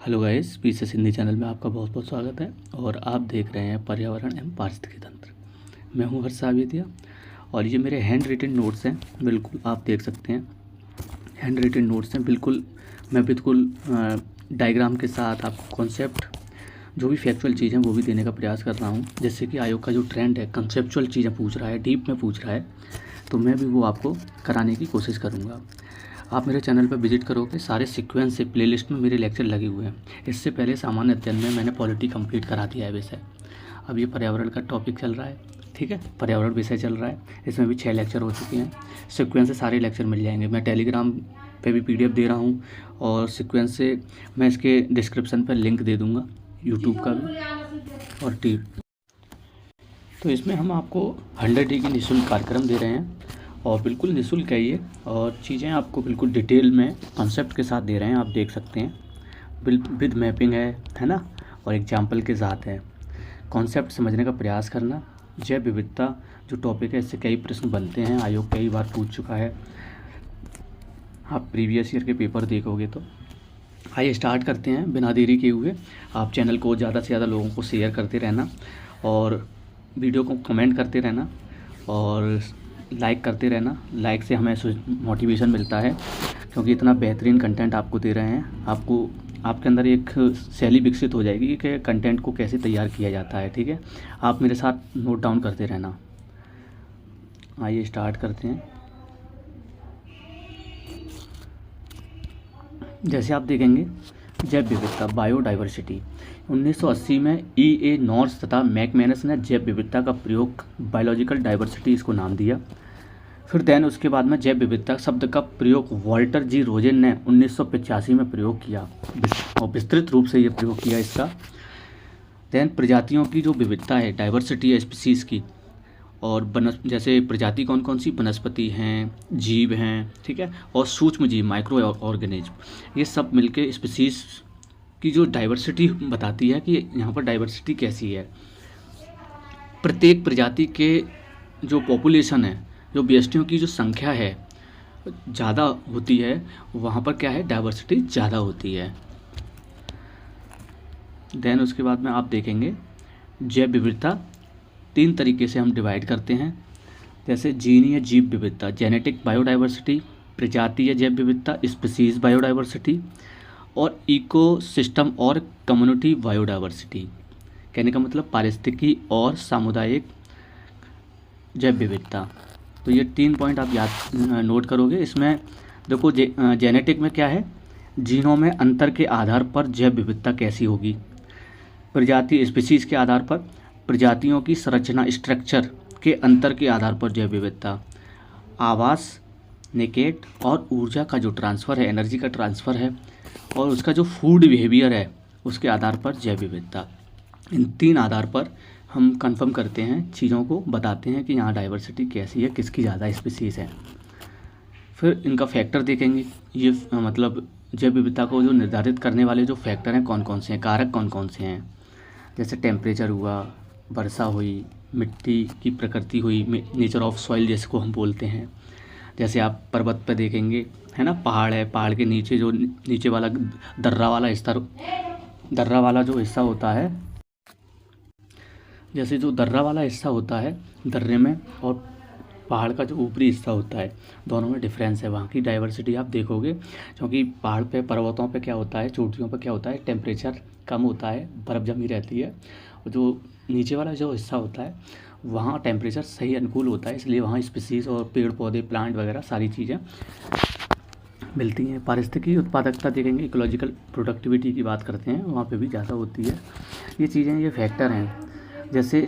Hello guys, pieces Hindi channel में आपका बहुत बहुत स्वागत है और आप देख रहे हैं पर्यावरण एवं पारिस्थितिकी तंत्र। मैं हूं हर्ष सावेदिया और ये मेरे हैंड रिटन नोट्स हैं। बिल्कुल आप देख सकते हैं, हैंड रिटन नोट्स हैं। मैं बिल्कुल डायग्राम के साथ आपको कॉन्सेप्ट, जो भी फैक्चुअल चीज़ हैं वो भी देने का प्रयास कर रहा हूँ। जैसे कि आयोग का जो ट्रेंड है, कंसेप्चुअल चीज़ें पूछ रहा है, डीप में पूछ रहा है, तो मैं भी वो आपको कराने की कोशिश करूँगा। आप मेरे चैनल पर विजिट करोगे, सारे सीक्वेंस से प्लेलिस्ट में मेरे लेक्चर लगे हुए हैं। इससे पहले सामान्य अध्ययन में मैंने पॉलिटी कंप्लीट करा दिया है विषय। अब ये पर्यावरण का टॉपिक चल रहा है, ठीक है, पर्यावरण विषय चल रहा है। इसमें भी 6 लेक्चर हो चुके हैं। सीक्वेंस से सारे लेक्चर मिल जाएंगे। मैं टेलीग्राम पे भी PDF दे रहा हूँ और सीक्वेंस से मैं इसके डिस्क्रिप्शन पर लिंक दे दूँगा, यूट्यूब का भी और तो इसमें हम आपको 100 की निःशुल्क कार्यक्रम दे रहे हैं और बिल्कुल निःशुल्क है ये, और चीज़ें आपको बिल्कुल डिटेल में कॉन्सेप्ट के साथ दे रहे हैं। आप देख सकते हैं, विद मैपिंग है ना, और एग्जाम्पल के साथ है। कॉन्सेप्ट समझने का प्रयास करना। जैव विविधता जो टॉपिक है, इससे कई प्रश्न बनते हैं, आयोग कई बार पूछ चुका है। आप प्रीवियस ईयर के पेपर देखोगे तो। आइए स्टार्ट करते हैं बिना देरी किए हुए। आप चैनल को ज़्यादा से ज़्यादा लोगों को शेयर करते रहना और वीडियो को कमेंट करते रहना और लाइक करते रहना। लाइक से हमें मोटिवेशन मिलता है, क्योंकि इतना बेहतरीन कंटेंट आपको दे रहे हैं। आपके अंदर एक शैली विकसित हो जाएगी कि कंटेंट को कैसे तैयार किया जाता है, ठीक है। आप मेरे साथ नोट डाउन करते रहना। आइए स्टार्ट करते हैं। जैसे आप देखेंगे, जैव विविधता, बायोडाइवर्सिटी। 1980 में E.A. नॉर्स तथा मैकमैनस ने जैव विविधता का प्रयोग, बायोलॉजिकल डाइवर्सिटी इसको नाम दिया। फिर देन उसके बाद में जैव विविधता शब्द का प्रयोग वॉल्टर जी रोजेन ने 1985 में प्रयोग किया और विस्तृत रूप से ये प्रयोग किया इसका। देन प्रजातियों की जो विविधता है, डाइवर्सिटी है स्पीसीज़ की, और जैसे प्रजाति कौन कौन सी, वनस्पति हैं, जीव हैं, ठीक है, और सूक्ष्म जीव, माइक्रो ऑर्गेनिज्म, ये सब मिलके स्पीसीज़ की जो डाइवर्सिटी बताती है कि यहाँ पर डाइवर्सिटी कैसी है। प्रत्येक प्रजाति के जो पॉपुलेशन है, जो व्यष्टियों की जो संख्या है ज़्यादा होती है, वहाँ पर क्या है, डाइवर्सिटी ज़्यादा होती है। देन उसके बाद में आप देखेंगे, जैव विविधता 3 तरीके से हम डिवाइड करते हैं। जैसे जीनीय जीव विविधता, जेनेटिक बायोडाइवर्सिटी, प्रजातीय जैव विविधता, स्पीसीज बायोडाइवर्सिटी, और इकोसिस्टम और कम्युनिटी बायोडाइवर्सिटी। कहने का मतलब पारिस्थितिकी और सामुदायिक जैव विविधता। तो ये 3 पॉइंट आप याद नोट करोगे। इसमें देखो, जेनेटिक में क्या है, जीनों में अंतर के आधार पर जैव विविधता कैसी होगी। प्रजाति स्पीसीज के आधार पर, प्रजातियों की संरचना स्ट्रक्चर के अंतर के आधार पर जैव विविधता, आवास, निकेट और ऊर्जा का जो ट्रांसफ़र है, एनर्जी का ट्रांसफ़र है, और उसका जो फूड बिहेवियर है उसके आधार पर जैव विविधता। इन 3 आधार पर हम कंफर्म करते हैं, चीज़ों को बताते हैं कि यहाँ डाइवर्सिटी कैसी है, किसकी ज़्यादा स्पीसीज़ है। फिर इनका फैक्टर देखेंगे। ये मतलब जैव विविधता को जो निर्धारित करने वाले जो फैक्टर हैं कौन कौन से हैं, कारक कौन कौन से हैं। जैसे टेम्परेचर हुआ, वर्षा हुई, मिट्टी की प्रकृति हुई, नेचर ऑफ सॉइल जिसको हम बोलते हैं। जैसे आप पर्वत पर देखेंगे, है ना, पहाड़ है, पहाड़ के नीचे जो नीचे वाला दर्रा वाला जो हिस्सा होता है, जैसे जो दर्रा वाला हिस्सा होता है दर्रे में, और पहाड़ का जो ऊपरी हिस्सा होता है, दोनों में डिफरेंस है। वहाँ की डाइवर्सिटी आप देखोगे, क्योंकि पहाड़ पे, पर्वतों पे क्या होता है, चोटियों पे क्या होता है, टेम्परेचर कम होता है, बर्फ़ जमी रहती है, और जो नीचे वाला जो हिस्सा होता है वहाँ टेम्परेचर सही अनुकूल होता है, इसलिए वहाँ स्पीसीज़ और पेड़ पौधे, प्लांट वगैरह सारी चीज़ें मिलती हैं। पारिस्थितिकी उत्पादकता देखेंगे, इकोलॉजिकल प्रोडक्टिविटी की बात करते हैं, वहाँ पे भी ज़्यादा होती है। ये चीज़ें, ये फैक्टर हैं। जैसे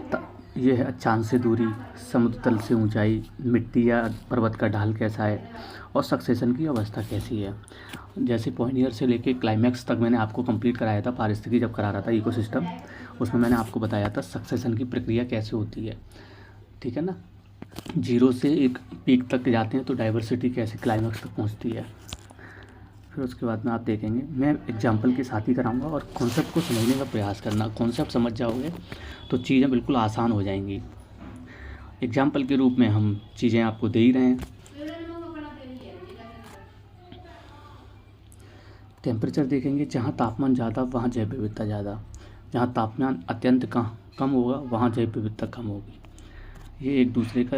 ये है अक्षांश से दूरी, समुद्र तल से ऊंचाई, मिट्टी या पर्वत का ढाल कैसा है, और सक्सेशन की अवस्था कैसी है। जैसे पॉइनियर से लेके क्लाइमैक्स तक मैंने आपको कंप्लीट कराया था, पारिस्थितिकी जब करा रहा था इकोसिस्टम, उसमें मैंने आपको बताया था सक्सेशन की प्रक्रिया कैसे होती है, ठीक है ना। 0 से एक पीक तक जाते हैं तो डाइवर्सिटी कैसे क्लाइमैक्स तक पहुँचती है। फिर उसके बाद में आप देखेंगे, मैं एग्जाम्पल के साथ ही कराऊंगा, और कॉन्सेप्ट को समझने का प्रयास करना। कॉन्सेप्ट समझ जाओगे तो चीज़ें बिल्कुल आसान हो जाएंगी। एग्जाम्पल के रूप में हम चीज़ें आपको दे ही रहे हैं। टेम्परेचर देखेंगे, जहाँ तापमान ज़्यादा वहाँ जैव विविधता ज़्यादा, जहाँ तापमान अत्यंत कम होगा वहाँ जैव विविधता कम होगी। ये एक दूसरे का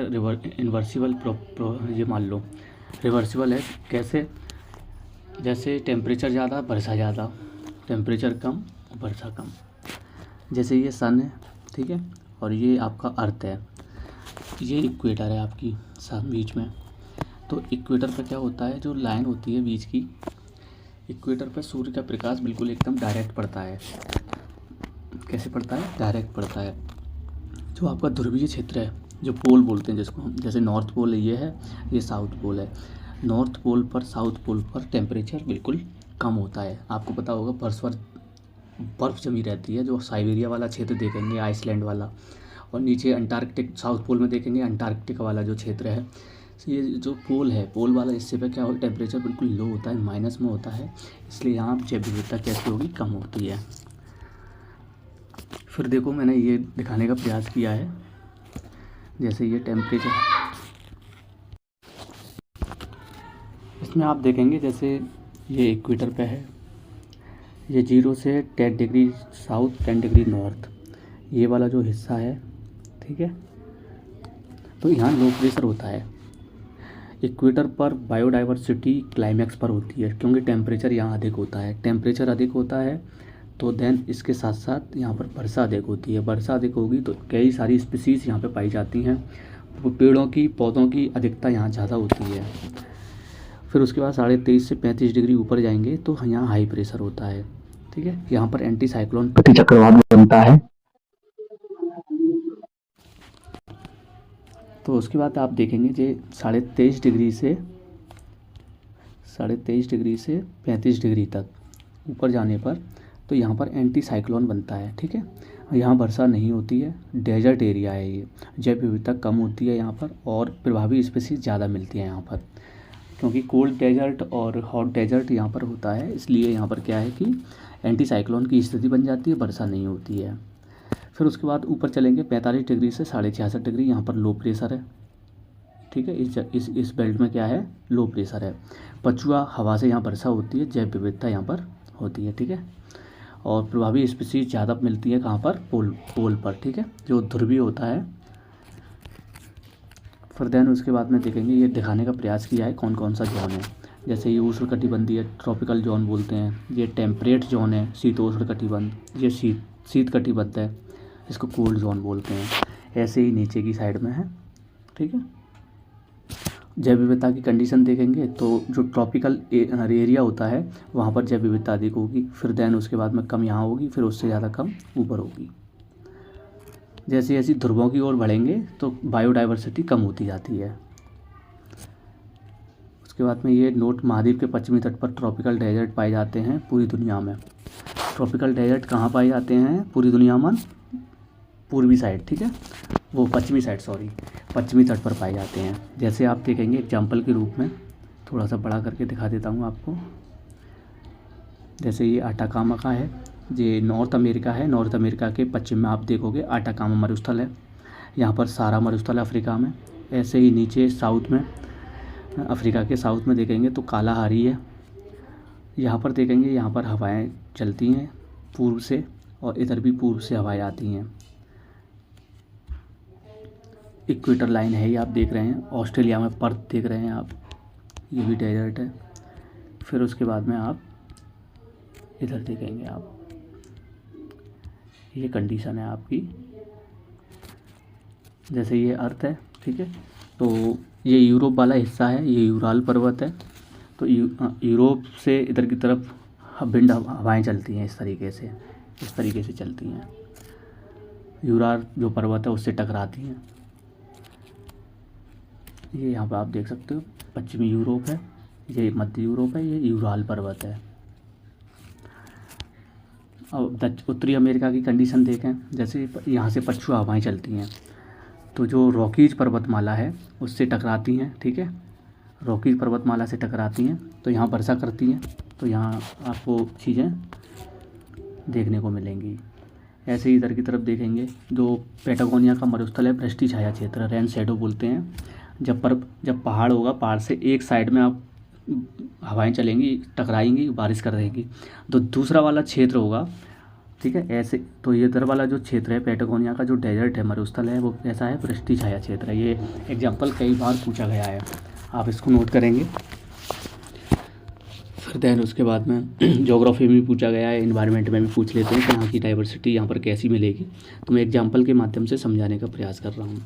इन्वर्सिबल ये मान लो रिवर्सिबल है। कैसे? जैसे टेम्परेचर ज़्यादा वर्षा ज़्यादा, टेम्परेचर कम वर्षा कम। जैसे ये सन है, ठीक है, और ये आपका अर्थ है, ये इक्वेटर है आपकी बीच में। तो इक्वेटर पर क्या होता है, जो लाइन होती है बीच की, इक्वेटर पर सूर्य का प्रकाश बिल्कुल एकदम डायरेक्ट पड़ता है। कैसे पड़ता है? डायरेक्ट पड़ता है। जो आपका ध्रुवीय क्षेत्र है, जो पोल बोलते हैं जिसको हम, जैसे नॉर्थ पोल ये है, ये साउथ पोल है। नॉर्थ पोल पर, साउथ पोल पर टेम्परेचर बिल्कुल कम होता है। आपको पता होगा बर्फ़ जमी रहती है, जो साइबेरिया वाला क्षेत्र देखेंगे, आइसलैंड वाला, और नीचे अंटार्कटिक, साउथ पोल में देखेंगे अंटार्कटिका वाला जो क्षेत्र है। ये जो पोल है, पोल वाला हिस्से पे क्या हो, टेम्परेचर बिल्कुल लो होता है, माइनस में होता है, इसलिए यहाँ जैव विविधता कैसी होगी, कम होती है। फिर देखो मैंने ये दिखाने का प्रयास किया है, जैसे ये टेम्परेचर, इसमें आप देखेंगे जैसे ये इक्वेटर पे है, ये 0 से 10 डिग्री साउथ 10 डिग्री नॉर्थ, ये वाला जो हिस्सा है, ठीक है, तो यहाँ लो प्रेशर होता है। इक्वेटर पर बायोडाइवर्सिटी क्लाइमैक्स पर होती है, क्योंकि टेम्परेचर यहाँ अधिक होता है। टेम्परेचर अधिक होता है तो देन इसके साथ साथ यहाँ पर वर्षा अधिक होती है। वर्षा अधिक होगी तो कई सारी स्पीसीज़ यहाँ पे पाई जाती हैं, वो पेड़ों की, पौधों की अधिकता यहाँ ज़्यादा होती है। फिर उसके बाद 23.5 से 35 डिग्री ऊपर जाएंगे तो यहाँ हाई प्रेशर होता है, ठीक है। यहाँ पर एंटी साइक्लोन चक्रवात बनता है। तो उसके बाद आप देखेंगे जे 23.5 डिग्री से 35 डिग्री तक ऊपर जाने पर तो यहाँ पर एंटी साइक्लोन बनता है, ठीक है। यहाँ वर्षा नहीं होती है, डेजर्ट एरिया है, ये जैव विविधता कम होती है यहाँ पर, और प्रभावी स्पीसीज ज़्यादा मिलती है यहाँ पर, क्योंकि कोल्ड डेजर्ट और हॉट डेजर्ट यहाँ पर होता है, इसलिए यहाँ पर क्या है कि एंटी साइक्लोन की स्थिति बन जाती है, वर्षा नहीं होती है। फिर उसके बाद ऊपर चलेंगे 45 डिग्री से 66.5 डिग्री, यहाँ पर लो प्रेशर है, ठीक है। इस बेल्ट में क्या है, लो प्रेशर है। पछुआ हवा से यहाँ वर्षा होती है, जैव विविधता यहाँ पर होती है, ठीक है। और प्रभावी स्पीसीज ज़्यादा मिलती है कहाँ पर, पोल पर, ठीक है, जो ध्रुवीय होता है। फिर देन उसके बाद में देखेंगे, ये दिखाने का प्रयास किया है कौन कौन सा जोन है। जैसे ये उष्णकटिबंधीय ट्रॉपिकल जोन बोलते हैं, ये टेम्परेट जोन है शीतोष्ण कटिबंध, ये शीत कटिबंध है, इसको कोल्ड जोन बोलते हैं। ऐसे ही नीचे की साइड में है, ठीक है। जैव विविधता की कंडीशन देखेंगे तो जो ट्रॉपिकल एरिया होता है वहाँ पर जैव विविधता अधिक होगी, फिर देन उसके बाद में कम यहाँ होगी, फिर उससे ज़्यादा कम ऊपर होगी। जैसे जैसे ध्रुवों की ओर बढ़ेंगे तो बायोडाइवर्सिटी कम होती जाती है। उसके बाद में ये नोट, महाद्वीप के पश्चिमी तट पर ट्रॉपिकल डेजर्ट पाए जाते हैं पूरी दुनिया में। ट्रॉपिकल डेजर्ट कहाँ पाए जाते हैं पूरी दुनिया में? पूर्वी साइड, ठीक है, वो पश्चिमी साइड, सॉरी, पश्चिमी तट पर पाए जाते हैं। जैसे आप देखेंगे एग्जाम्पल के रूप में, थोड़ा सा बड़ा करके दिखा देता हूँ आपको। जैसे ये आटाकामा का है, ये नॉर्थ अमेरिका है, नॉर्थ अमेरिका के पश्चिम में आप देखोगे आटाकामा मरुस्थल है, यहाँ पर सारा मरुस्थल अफ्रीका में। ऐसे ही नीचे साउथ में, अफ्रीका के साउथ में देखेंगे तो कालाहारी है। यहाँ पर देखेंगे, यहाँ पर हवाएं चलती हैं पूर्व से, और इधर भी पूर्व से हवाएं आती हैं। इक्वेटर लाइन है ये आप देख रहे हैं, ऑस्ट्रेलिया में पर्थ देख रहे हैं आप, ये भी डेजर्ट है। फिर उसके बाद में आप इधर देखेंगे आप, ये कंडीशन है आपकी। जैसे ये अर्थ है, ठीक है, तो ये यूरोप वाला हिस्सा है, ये यूराल पर्वत है। तो यूरोप से इधर की तरफ विंड हवाएं चलती हैं, इस तरीके से चलती हैं, यूराल जो पर्वत है उससे टकराती हैं। ये यहाँ पर आप देख सकते हो, पश्चिमी यूरोप है, ये मध्य यूरोप है, ये यूराल पर्वत है। अब उत्तरी अमेरिका की कंडीशन देखें, जैसे यहाँ से पछुआ हवाएं चलती हैं तो जो रॉकीज पर्वतमाला है उससे टकराती हैं, ठीक है, रॉकीज पर्वतमाला से टकराती हैं तो यहाँ वर्षा करती हैं, तो यहाँ आपको चीज़ें देखने को मिलेंगी। ऐसे ही इधर की तरफ देखेंगे, जो पैटागोनिया का मरुस्थल है, वृष्टि छाया क्षेत्र, रेन शैडो बोलते हैं। जब पहाड़ होगा, पहाड़ से एक साइड में आप हवाएं चलेंगी, टकराएंगी, बारिश कर देंगी। तो दूसरा वाला क्षेत्र होगा, ठीक है, ऐसे। तो ये इधर वाला जो क्षेत्र है पैटागोनिया का, जो डेजर्ट है, मरुस्थल है, वो कैसा है, वृष्टि छाया क्षेत्र है। ये एग्जाम्पल कई बार पूछा गया है, आप इसको नोट करेंगे। फिर दैन उसके बाद में ज्योग्राफी में भी पूछा गया है, इन्वायरमेंट में भी पूछ लेते हैं कि यहाँ की डाइवर्सिटी यहाँ पर कैसी मिलेगी। तो मैं एग्जाम्पल के माध्यम से समझाने का प्रयास कर रहा हूँ।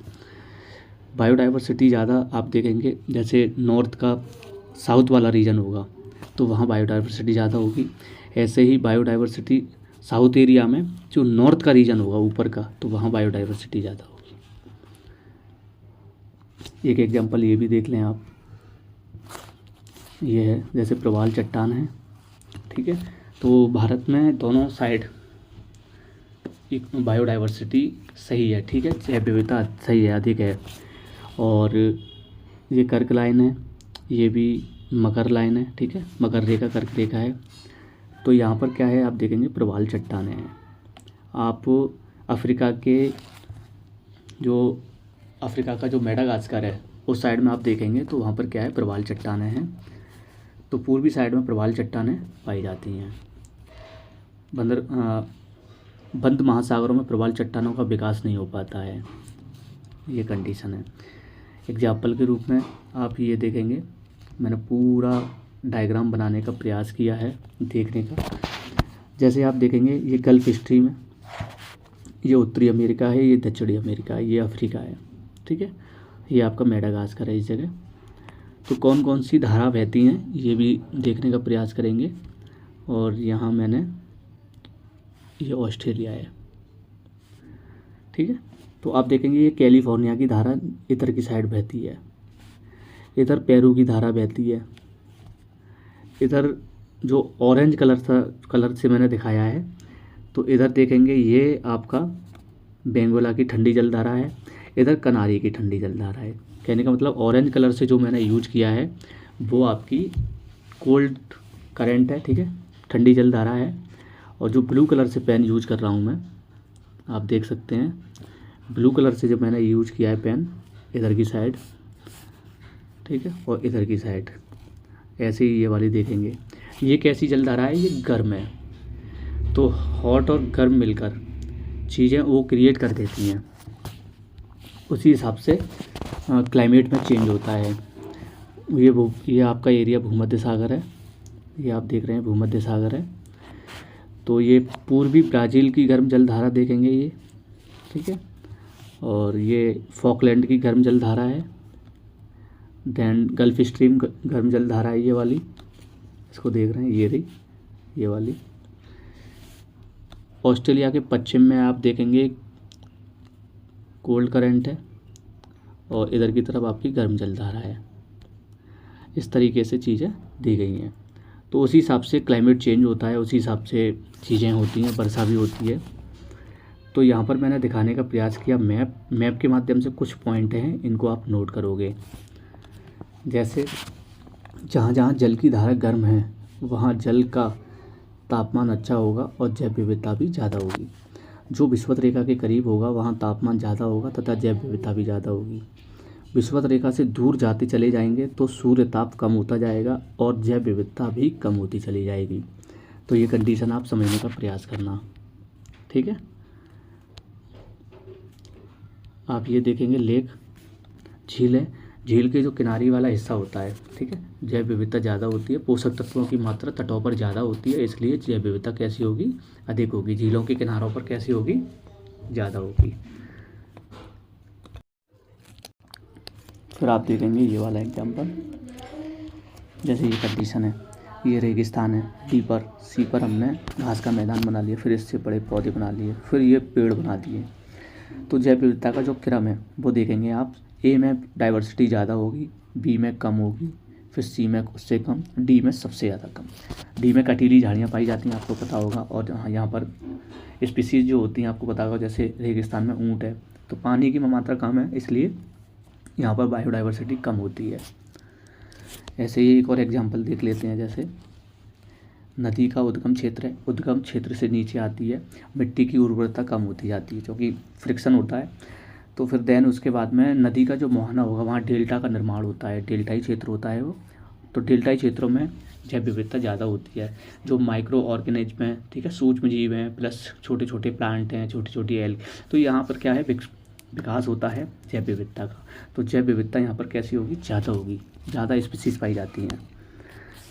बायोडाइवर्सिटी ज़्यादा आप देखेंगे, जैसे नॉर्थ का साउथ वाला रीजन होगा तो वहाँ बायोडाइवर्सिटी ज़्यादा होगी। ऐसे ही बायोडाइवर्सिटी साउथ एरिया में जो नॉर्थ का रीजन होगा ऊपर का, तो वहाँ बायोडाइवर्सिटी ज़्यादा होगी। एक एग्जांपल ये भी देख लें आप, ये है जैसे प्रवाल चट्टान है, ठीक है। तो भारत में दोनों साइड एक बायोडाइवर्सिटी सही है, ठीक है, जैव विविधता सही है, अधिक है। और ये कर्क लाइन है, ये भी मकर लाइन है, ठीक है, मकर रेखा कर्क रेखा है। तो यहाँ पर क्या है, आप देखेंगे प्रवाल चट्टानें हैं। आप अफ्रीका का जो मेडागास्कर है उस साइड में आप देखेंगे तो वहाँ पर क्या है, प्रवाल चट्टानें हैं। तो पूर्वी साइड में प्रवाल चट्टानें पाई जाती हैं। बंद महासागरों में प्रवाल चट्टानों का विकास नहीं हो पाता है, ये कंडीशन है। एग्जाम्पल के रूप में आप ये देखेंगे, मैंने पूरा डायग्राम बनाने का प्रयास किया है देखने का। जैसे आप देखेंगे ये गल्फ स्ट्रीम है, ये उत्तरी अमेरिका है, ये दक्षिणी अमेरिका है, ये अफ्रीका है, ठीक है, ये आपका मेडागास्कर है इस जगह। तो कौन कौन सी धारा बहती हैं ये भी देखने का प्रयास करेंगे। और यहाँ मैंने, ये ऑस्ट्रेलिया है, ठीक है। तो आप देखेंगे ये कैलिफोर्निया की धारा इधर की साइड बहती है, इधर पेरू की धारा बहती है, इधर जो ऑरेंज कलर से मैंने दिखाया है, तो इधर देखेंगे ये आपका बेंगोला की ठंडी जलधारा है, इधर कनारी की ठंडी जलधारा है। कहने का मतलब ऑरेंज कलर से जो मैंने यूज किया है वो आपकी कोल्ड करंट है, ठीक है, ठंडी जलधारा है। और जो ब्लू कलर से पेन यूज कर रहा हूँ मैं, आप देख सकते हैं ब्लू कलर से जब मैंने यूज किया है पेन, इधर की साइड, ठीक है, और इधर की साइड, ऐसे ही ये वाली देखेंगे। ये कैसी जलधारा है, ये गर्म है। तो हॉट और गर्म मिलकर चीज़ें वो क्रिएट कर देती हैं, उसी हिसाब से क्लाइमेट में चेंज होता है। ये आपका एरिया भूमध्य सागर है, ये आप देख रहे हैं भूमध्य सागर है। तो ये पूर्वी ब्राज़ील की गर्म जलधारा देखेंगे ये, ठीक है, और ये फॉकलैंड की गर्म जलधारा है। दैन गल्फ स्ट्रीम गर्म जलधारा है, ये वाली, इसको देख रहे हैं, ये रही ये वाली। ऑस्ट्रेलिया के पश्चिम में आप देखेंगे कोल्ड करंट है, और इधर की तरफ आपकी गर्म जलधारा है। इस तरीके से चीज़ें दी गई हैं। तो उसी हिसाब से क्लाइमेट चेंज होता है, उसी हिसाब से चीज़ें होती हैं, वर्षा भी होती है। तो यहाँ पर मैंने दिखाने का प्रयास किया मैप के माध्यम से। कुछ पॉइंट हैं, इनको आप नोट करोगे। जैसे जहाँ जहाँ जल की धारा गर्म है वहाँ जल का तापमान अच्छा होगा और जैव विविधता भी ज़्यादा होगी। जो विषुवत रेखा के करीब होगा वहाँ तापमान ज़्यादा होगा तथा जैव विविधता भी ज़्यादा होगी। विषुवत रेखा से दूर जाते चले जाएंगे तो सूर्य ताप कम होता जाएगा और जैव विविधता भी कम होती चली जाएगी। तो ये कंडीशन आप समझने का प्रयास करना, ठीक है। आप ये देखेंगे लेक, झील है, झील के जो किनारी वाला हिस्सा होता है, ठीक है, जैव विविधता ज़्यादा होती है, पोषक तत्वों की मात्रा तटों पर ज़्यादा होती है, इसलिए जैव विविधता कैसी होगी, अधिक होगी। झीलों के किनारों पर कैसी होगी, ज़्यादा होगी। फिर आप देखेंगे ये वाला एग्जाम्पल, जैसे ये कंडीशन है, ये रेगिस्तान है, डी पर सी पर हमने घास का मैदान बना लिया, फिर इससे बड़े पौधे बना लिए, फिर ये पेड़ बना दिए। तो जैव विविधता का जो क्रम है वो देखेंगे आप। ए में डाइवर्सिटी ज़्यादा होगी, बी में कम होगी, फिर सी में उससे कम, डी में सबसे ज़्यादा कम। डी में कटीली झाड़ियाँ पाई जाती हैं, आपको पता होगा। और यहाँ पर स्पीसीज जो होती हैं आपको पता होगा, जैसे रेगिस्तान में ऊँट है, तो पानी की मात्रा कम है, इसलिए यहाँ पर बायोडाइवर्सिटी कम होती है। ऐसे ही एक और एग्जांपल देख लेते हैं। जैसे नदी का उद्गम क्षेत्र है, उद्गम क्षेत्र से नीचे आती है, मिट्टी की उर्वरता कम होती जाती है क्योंकि फ्रिक्शन होता है। तो फिर देन उसके बाद में नदी का जो मुहाना होगा वहाँ डेल्टा का निर्माण होता है, डेल्टाई क्षेत्र होता है वो। तो डेल्टाई क्षेत्रों में जैव विविधता ज़्यादा होती है। जो माइक्रो ऑर्गेनिज्म हैं, ठीक है, सूक्ष्म जीव हैं, प्लस छोटे छोटे प्लांट हैं, छोटी छोटी एल्ग, तो यहाँ पर क्या है, विकास होता है जैव विविधता का। तो जैव विविधता यहाँ पर कैसी होगी, ज़्यादा होगी, ज़्यादा स्पीसीज पाई जाती हैं।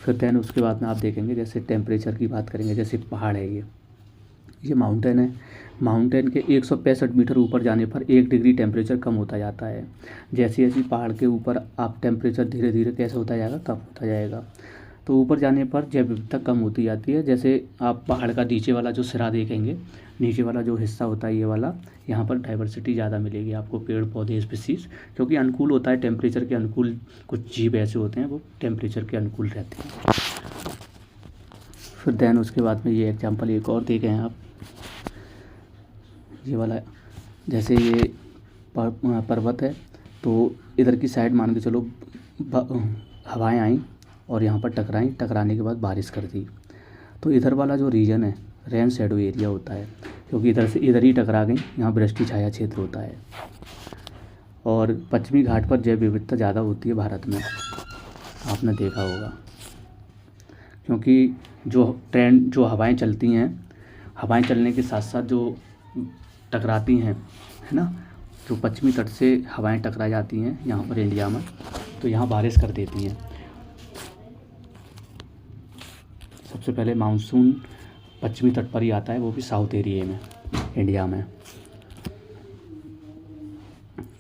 फिर दैन उसके बाद में आप देखेंगे, जैसे टेम्परेचर की बात करेंगे, जैसे पहाड़ है, ये माउंटेन है, माउंटेन के 165 मीटर ऊपर जाने पर 1 डिग्री टेम्परेचर कम होता जाता है। जैसे जैसे पहाड़ के ऊपर आप टेम्परेचर धीरे धीरे कैसे होता जाएगा, कम होता जाएगा। तो ऊपर जाने पर जैव विविधता कम होती जाती है। जैसे आप पहाड़ का नीचे वाला जो सिरा देखेंगे, नीचे वाला जो हिस्सा होता है ये वाला, यहाँ पर डाइवर्सिटी ज़्यादा मिलेगी आपको, पेड़ पौधे स्पीसीज, क्योंकि अनुकूल होता है टेम्परेचर के अनुकूल। कुछ जीव ऐसे होते हैं वो टेम्परेचर के अनुकूल रहते हैं। फिर दैन उसके बाद में ये एग्जांपल एक और देखें आप, ये वाला, जैसे ये पर्वत है, तो इधर की साइड मान के चलो हवाएं आई और यहाँ पर टकराई, टकराने के बाद बारिश कर दी। तो इधर वाला जो रीजन है रेन शैडो एरिया होता है, क्योंकि इधर से इधर ही टकरा गई, यहाँ वृष्टि छाया क्षेत्र होता है। और पश्चिमी घाट पर जैव विविधता ज़्यादा होती है भारत में, आपने देखा होगा, क्योंकि जो हवाएं चलती हैं, हवाएं चलने के साथ साथ जो टकराती हैं, है ना, जो पश्चिमी तट से हवाएं टकरा जाती हैं यहाँ पर इंडिया में, तो यहाँ बारिश कर देती हैं। सबसे पहले मानसून पश्चिमी तट पर ही आता है, वो भी साउथ एरिया में इंडिया में।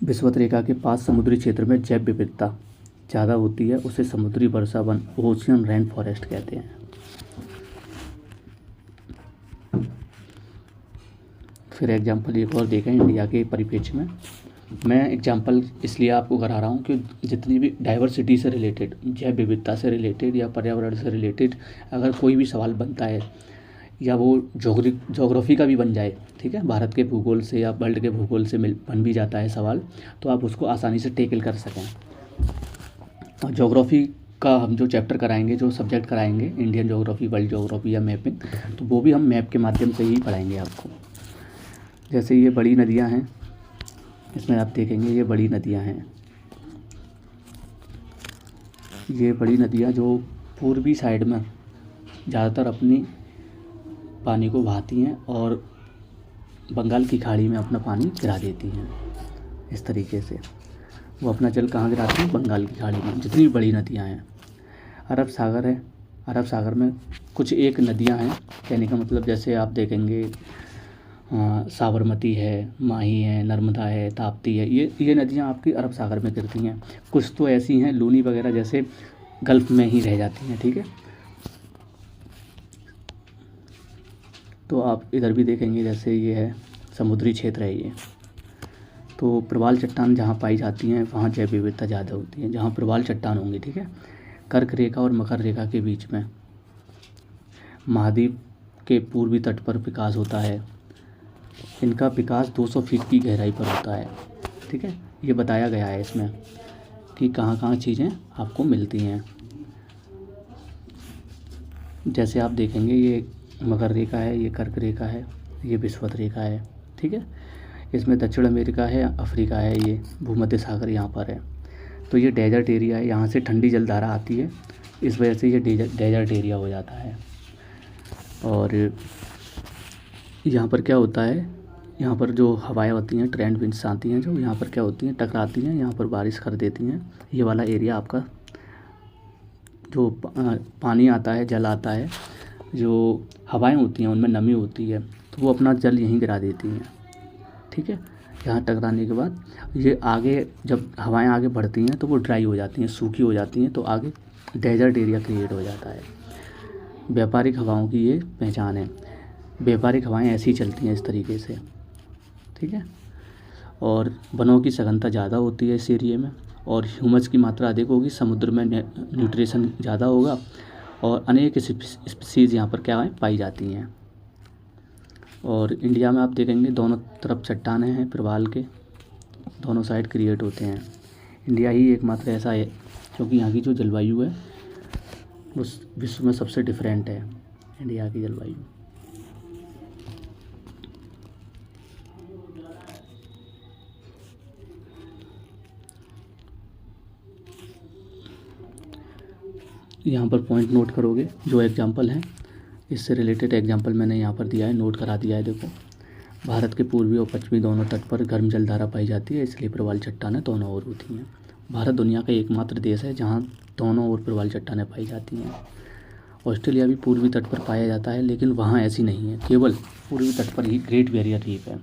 विषुवत रेखा के पास समुद्री क्षेत्र में जैव विविधता ज़्यादा होती है, उसे समुद्री वर्षा वन, ओशियन रेन फॉरेस्ट कहते हैं। फिर एग्जांपल एक और देखें इंडिया के परिप्रेक्ष्य में। मैं एग्जांपल इसलिए आपको करा रहा हूँ कि जितनी भी डाइवर्सिटी से रिलेटेड, जैव विविधता से रिलेटेड या पर्यावरण से रिलेटेड अगर कोई भी सवाल बनता है, या वो जोग्राफी का भी बन जाए, ठीक है, भारत के भूगोल से या वर्ल्ड के भूगोल से बन भी जाता है सवाल, तो आप उसको आसानी से टेकल कर सकें। और जोग्राफी का हम जो चैप्टर कराएंगे, जो सब्जेक्ट कराएंगे, इंडियन जोग्राफी, वर्ल्ड जोग्राफी या मैपिंग, तो वो भी हम मैप के माध्यम से ही पढ़ाएंगे आपको। जैसे ये बड़ी नदियाँ हैं, इसमें आप देखेंगे ये बड़ी नदियाँ हैं, ये बड़ी नदियाँ जो पूर्वी साइड में ज़्यादातर अपनी पानी को बहाती हैं और बंगाल की खाड़ी में अपना पानी गिरा देती हैं। इस तरीके से वो अपना जल कहाँ गिराती हैं, बंगाल की खाड़ी में, जितनी बड़ी नदियाँ हैं। अरब सागर है, अरब सागर में कुछ एक नदियाँ हैं, कहने का मतलब जैसे आप देखेंगे साबरमती है, माही है, नर्मदा है, ताप्ती है, ये नदियाँ आपकी अरब सागर में गिरती हैं। कुछ तो ऐसी हैं लूनी वगैरह जैसे गल्फ़ में ही रह जाती हैं, ठीक है। तो आप इधर भी देखेंगे, जैसे ये है समुद्री क्षेत्र है ये, तो प्रवाल चट्टान जहाँ पाई जाती हैं वहाँ जैव विविधता ज़्यादा होती है, जहाँ प्रवाल चट्टान होंगी, ठीक है। कर्क रेखा और मकर रेखा के बीच में महाद्वीप के पूर्वी तट पर विकास होता है। इनका विकास 200 फीट की गहराई पर होता है, ठीक है। ये बताया गया है इसमें कि कहाँ कहाँ चीज़ें आपको मिलती हैं। जैसे आप देखेंगे ये मकर रेखा है, ये कर्क रेखा है, ये विषुवत रेखा है, ठीक है। इसमें दक्षिण अमेरिका है, अफ्रीका है, ये भूमध्य सागर यहाँ पर है। तो ये डेजर्ट एरिया है, यहाँ से ठंडी जलधारा आती है, इस वजह से ये डेजर्ट एरिया हो जाता है। और यहाँ पर क्या होता है, यहाँ पर जो हवाएं होती हैं, ट्रेंड विंड्स आती हैं, जो यहाँ पर क्या होती हैं, टकराती हैं, यहाँ पर बारिश कर देती हैं। ये वाला एरिया आपका जो पानी आता है, जल आता है, जो हवाएं होती हैं उनमें नमी होती है, तो वो अपना जल यहीं गिरा देती हैं, ठीक है। यहाँ टकराने के बाद ये आगे जब हवाएं आगे बढ़ती हैं तो वो ड्राई हो जाती हैं, सूखी हो जाती हैं, तो आगे डेजर्ट एरिया क्रिएट हो जाता है। व्यापारिक हवाओं की ये पहचान है, व्यापारिक हवाएं ऐसी चलती हैं इस तरीके से, ठीक है। और वनों की सघनता ज़्यादा होती है इस एरिए में, और ह्यूमस की मात्रा अधिक होगी, समुद्र में न्यूट्रिशन ज़्यादा होगा, और अनेक स्पीसीज़ यहाँ पर क्या है, पाई जाती हैं। और इंडिया में आप देखेंगे दोनों तरफ चट्टानें हैं, प्रवाल के दोनों साइड क्रिएट होते हैं। इंडिया ही एकमात्र ऐसा है क्योंकि यहाँ की जो जलवायु है वो विश्व में सबसे डिफरेंट है, इंडिया की जलवायु। यहाँ पर पॉइंट नोट करोगे जो एग्जाम्पल हैं, इससे रिलेटेड एग्जाम्पल मैंने यहाँ पर दिया है, नोट करा दिया है। देखो, भारत के पूर्वी और पश्चिमी दोनों तट पर गर्म जलधारा पाई जाती है, इसलिए प्रवाल चट्टानें दोनों ओर होती हैं। भारत दुनिया का एकमात्र देश है जहाँ दोनों ओर प्रवाल चट्टानें पाई जाती हैं। ऑस्ट्रेलिया भी पूर्वी तट पर पाया जाता है, लेकिन वहाँ ऐसी नहीं है, केवल पूर्वी तट पर ही ग्रेट बैरियर रीफ है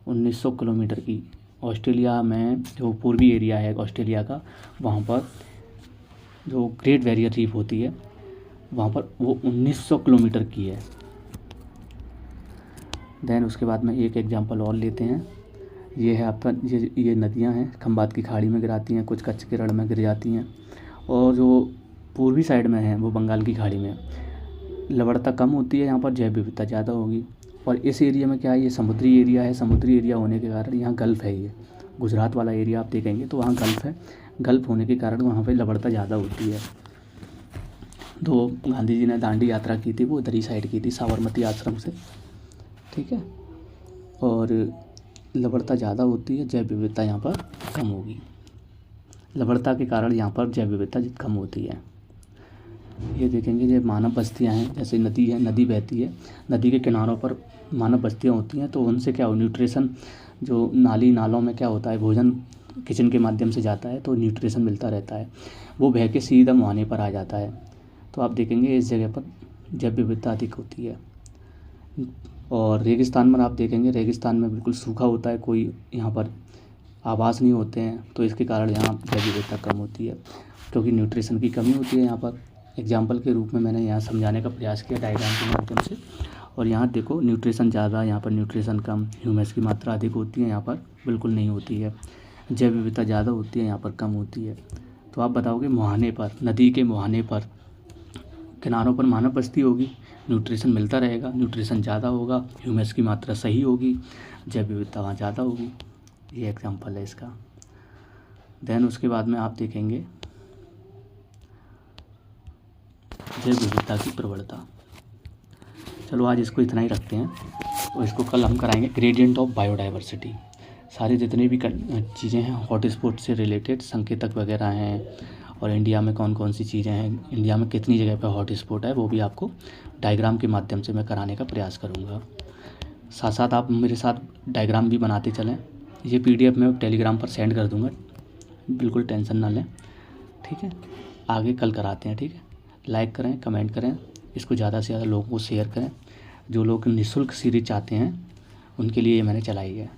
1900 किलोमीटर की। ऑस्ट्रेलिया में जो पूर्वी एरिया है ऑस्ट्रेलिया का, वहाँ पर जो ग्रेट बैरियर रीफ होती है वहाँ पर वो 1900 किलोमीटर की है। देन उसके बाद में एक एग्जांपल और लेते हैं। ये है आपका ये नदियाँ हैं, खंबात की खाड़ी में गिराती हैं, कुछ कच्छ के रण में गिर जाती हैं, और जो पूर्वी साइड में है वो बंगाल की खाड़ी में। लवणता कम होती है, यहाँ पर जैव विविधता ज़्यादा होगी। और इस एरिया में क्या है, ये समुद्री एरिया है, समुद्री एरिया होने के कारण यहाँ गल्फ़ है। ये गुजरात वाला एरिया आप देखेंगे तो वहाँ गल्फ़ है, गल्फ़ होने के कारण वहाँ पर लवणता ज़्यादा होती है। तो गांधी जी ने दांडी यात्रा की थी, वो इधर ही साइड की थी, साबरमती आश्रम से, ठीक है। और लवणता ज़्यादा होती है, जैव विविधता यहाँ पर कम होगी। लवणता के कारण यहाँ पर जैव विविधता कम होती है। ये देखेंगे, ये मानव बस्तियाँ हैं, जैसे नदी है, नदी बहती है, नदी के किनारों पर मानव बस्तियाँ होती हैं, तो उनसे क्या हो, न्यूट्रिशन जो नाली नालों में क्या होता है, भोजन किचन के माध्यम से जाता है तो न्यूट्रिशन मिलता रहता है, वो बह के सीधा मुहाने पर आ जाता है। तो आप देखेंगे इस जगह पर जैव विविधता अधिक होती है। और रेगिस्तान में आप देखेंगे, रेगिस्तान में बिल्कुल सूखा होता है, कोई यहाँ पर आवास नहीं होते हैं, तो इसके कारण यहाँ जैव विविधता कम होती है, क्योंकि न्यूट्रिशन की कमी होती है। यहाँ पर एग्जाम्पल के रूप में मैंने यहाँ समझाने का प्रयास किया डायग्राम के माध्यम से। और यहाँ देखो, न्यूट्रिशन ज़्यादा, यहाँ पर न्यूट्रिशन कम, ह्यूमस की मात्रा अधिक होती है, यहाँ पर बिल्कुल नहीं होती है। जैव विविधता ज़्यादा होती है, यहाँ पर कम होती है। तो आप बताओगे, मुहाने पर, नदी के मुहाने पर, किनारों पर मानव बस्ती होगी, न्यूट्रिशन मिलता रहेगा, न्यूट्रिशन ज़्यादा होगा, ह्यूमस की मात्रा सही होगी, जैव विविधता वहाँ ज़्यादा होगी। ये एग्जांपल है इसका। देन उसके बाद में आप देखेंगे जैव विविधता की प्रवणता। चलो आज इसको इतना ही रखते हैं, तो इसको कल हम कराएंगे ग्रेडियंट ऑफ बायोडाइवर्सिटी। सारी जितनी भी चीज़ें हैं हॉटस्पॉट से रिलेटेड, संकेतक वगैरह हैं, और इंडिया में कौन कौन सी चीज़ें हैं, इंडिया में कितनी जगह पर हॉटस्पॉट है, वो भी आपको डायग्राम के माध्यम से मैं कराने का प्रयास करूँगा। साथ साथ आप मेरे साथ डायग्राम भी बनाते चलें। ये PDF मैं टेलीग्राम पर सेंड कर दूँगा, बिल्कुल टेंशन ना लें, ठीक है। आगे कल कराते हैं, ठीक है। लाइक करें, कमेंट करें, इसको ज़्यादा से ज़्यादा लोगों को शेयर करें। जो लोग निःशुल्क सीरीज चाहते हैं उनके लिए ये मैंने चलाई है।